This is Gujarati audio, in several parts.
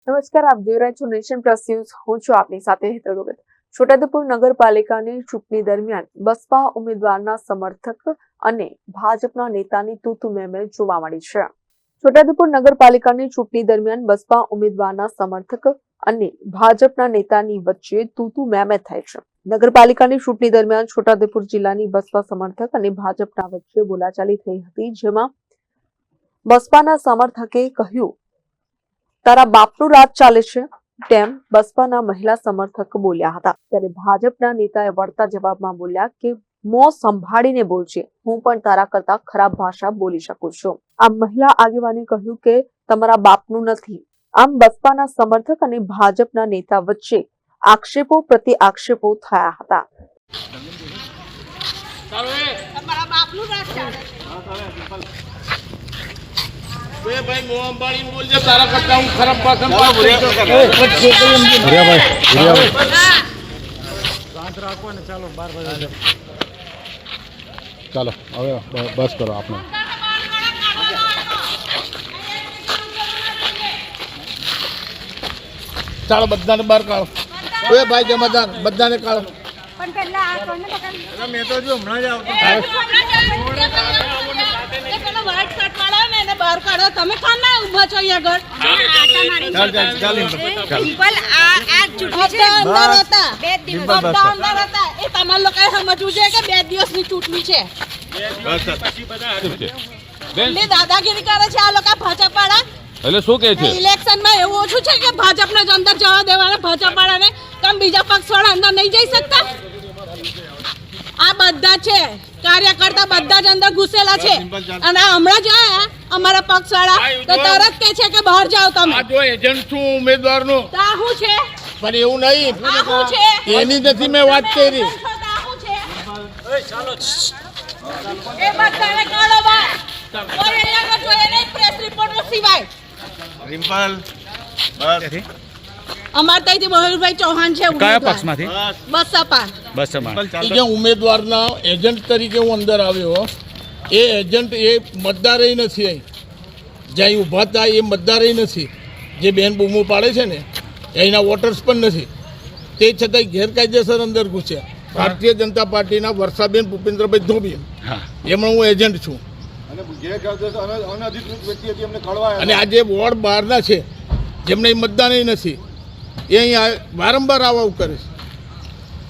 નમસ્કાર, આપ જોઈ રહ્યા છો નેશન પ્લસ ન્યૂઝ. હું છું આપની સાથે હેતલ ભગત. છોટાઉદેપુર નગરપાલિકાની ચૂંટણી દરમિયાન બસપા ઉમેદવારના સમર્થક અને ભાજપના નેતાની તૂતુ મેમે જોવા મળી છે. છોટાઉદેપુર નગરપાલિકાની ચૂંટણી દરમિયાન બસપા ઉમેદવારના સમર્થક અને ભાજપના નેતાની વચ્ચે તૂતુ મેમે થઈ છે. નગરપાલિકાની ચૂંટણી દરમિયાન છોટાઉદેપુર જિલ્લાની બસપા સમર્થક અને ભાજપના વચ્ચે બોલાચાલી થઈ હતી, જેમાં બસપાના સમર્થકે કહ્યું, તારા બાપનું રાજ ચાલે છે, તેમ બસપાના મહિલા સમર્થક બોલ્યા હતા. ત્યારે ભાજપના નેતાએ વળતા જવાબમાં બોલ્યા કે મોં સંભાળીને બોલજે, હું પણ તારા કરતા ખરાબ ભાષા બોલી શકું છું. આમ મહિલા આગેવાને કહ્યું કે તમારા બાપનું નથી. આમ બસપાના સમર્થક અને ભાજપના નેતા વચ્ચે આક્ષેપો પ્રતિ આક્ષેપો થયા હતા. भाई मोह अंबानी बोल दे तारा करता हूँ खराब भाषण शांत रखो ने चलो 12 बजे चलो હવે બસ કરો આપણે. ચાલો બધાને બહાર કાઢો. ઓય ભાઈ જમાદાર બધાને કાઢો. પણ પહેલા આ કોને પકડ મેં તો જો હમણાં જ આવતો બહાર કાઢો. તમે કામ ના ઉભા છો અહીંયા આગળ? સિમ્પલ આ ચૂંટણી છે, અંદર હતા 2 દિવસ અંદર હતા. એ તમારે લોકોએ સમજવું જોઈએ કે 2 દિવસની ચૂંટણી છે. એટલે દાદાગીરી કરે છે આ લોકો ભાજપવાળા. એટલે શું કહે છે? ઇલેક્શનમાં એવું ઓછું છે કે ભાજપને જ અંદર જવા દેવાના, ભાજપવાળાને કેમ બીજા પક્ષવાળા અંદર નહીં જઈ શકતા? આ બધા છે કાર્યકર્તા, બધા જ અંદર ઘૂસેલા છે. અને હમણાં જ અમારા પક્ષવાળા તો તરત કહે છે કે બહાર જાઓ તમે. આ જો એજન્ટ છું ઉમેદવારનો, તા શું છે? પણ એવું નહીં, આ શું છે? એની નથી મેં વાત કરી. એ બધાને કાઢો બહાર. કોઈ અહીંયા જોઈએ નહીં પ્રેસ રિપોર્ટર સિવાય. રિમ્પલ બસ અમાર ત્યાંથી મયુરભાઈ ચૌહાણ છે. કયા પક્ષમાંથી? બસપા. બસ જે ઉમેદવારના એજન્ટ તરીકે હું અંદર આવ્યો, એ એજન્ટ એ મતદાર નથી. અહીં જ્યાં ઊભા હતા એ મતદાર નથી. જે બેન બૂમો પાડે છે ને એના વોટર્સ પણ નથી. તે છતાંય ગેરકાયદેસર અંદર ઘૂસ્યા. ભારતીય જનતા પાર્ટીના વર્ષાબેન ભૂપેન્દ્રભાઈ ધોબી, એમાં હું એજન્ટ છું. અને આ જે વોર્ડ બહારના છે જેમને મતદાન નથી, એ અહીં વારંવાર આવું કરે છે.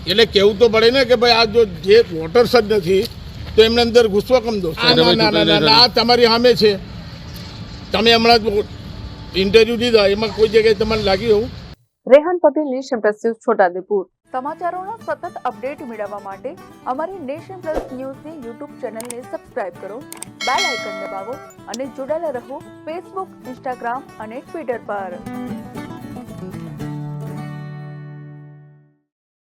એટલે કેવું તો પડે ને કે ભાઈ આ જો જે વોટર્સ જ નથી તો એમને અંદર ઘૂસવા કમ દો. આ તમારી સામે છે. તમે હમણાં ઇન્ટરવ્યુ દીધા, એમાં કોઈ જગ્યાએ તમને લાગ્યું એવું? Rehan Patel, nation plus news, Chhota Udepur. સમાચારોના સતત અપડેટ મેળવવા માટે અમારી નેશન પ્લસ ન્યૂઝની યુટ્યુબ ચેનલને સબસ્ક્રાઇબ કરો, બેલ આઇકન દબાવો અને જોડાયેલા રહો ફેસબુક, ઇન્સ્ટાગ્રામ અને ટ્વિટર પર.